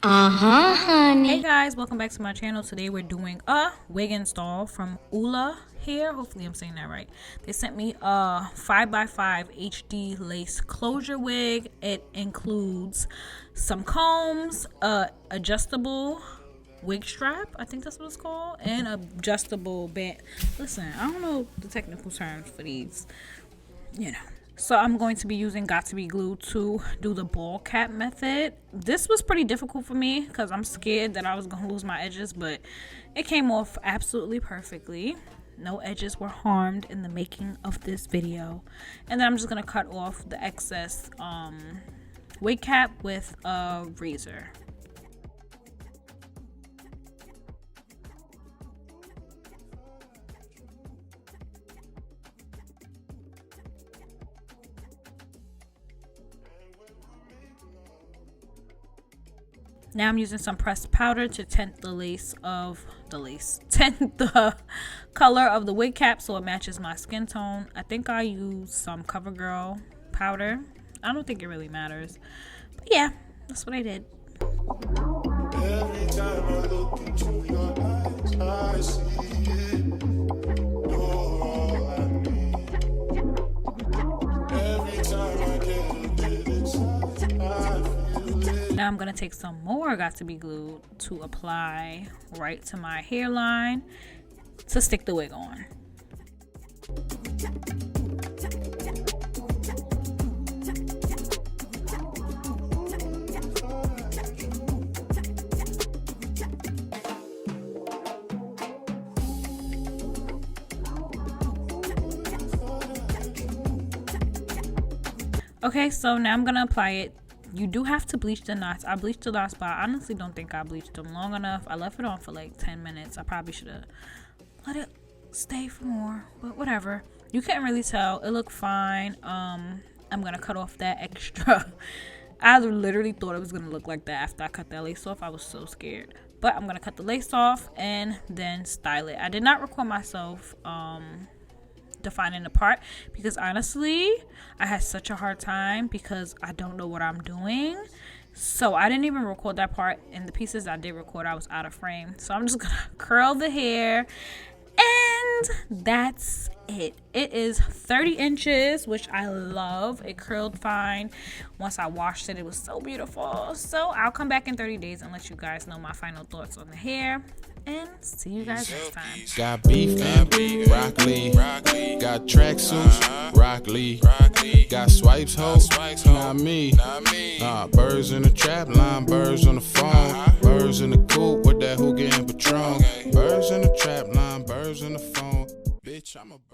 Honey. Hey guys, welcome back to my channel. Today we're doing a wig install from Ula Hair. Hopefully I'm saying that right. They sent me a 5x5 HD lace closure wig. It includes some combs, adjustable wig strap, I think that's what it's called, and adjustable band. Listen, I don't know the technical terms for these, So I'm going to be using Got To Be Glue to do the ball cap method. This was pretty difficult for me because I'm scared that I was going to lose my edges, but it came off absolutely perfectly. No edges were harmed in the making of this video. And then I'm just going to cut off the excess wig cap with a razor. Now I'm using some pressed powder to tint the tint the color of the wig cap so it matches my skin tone. I think I used some CoverGirl powder. I don't think it really matters. But yeah, that's what I did. Every time I look into your eyes, I see it. You're all I need. Every time I get a bit inside, I feel it. Now I'm going to take some more Got To Be Glue to apply right to my hairline to stick the wig on. Okay, so now I'm going to apply it. You do have to bleach the knots. I bleached the knots, but I honestly don't think I bleached them long enough. I left it on for like 10 minutes. I probably should have let it stay for more, but whatever. You can't really tell. It looked fine. I'm going to cut off that extra. I literally thought it was going to look like that after I cut that lace off. I was so scared. But I'm going to cut the lace off and then style it. I did not record myself defining the part because honestly I had such a hard time because I don't know what I'm doing, so I didn't even record that part. And the pieces I did record, I was out of frame, so I'm just gonna curl the hair and that's it. It is 30 inches, which I love. It curled fine. Once I washed it, it was so beautiful. So I'll come back in 30 days and let you guys know my final thoughts on the hair. And see you guys next time. Got beef and broccoli. Got tracksuits, Rock Lee. Got swipes, hoes, not me. Birds in the trap line, birds on the phone. Birds in the coop with that hookah and Patron. Birds in the trap line, birds on the phone. Bitch, I'm a bird.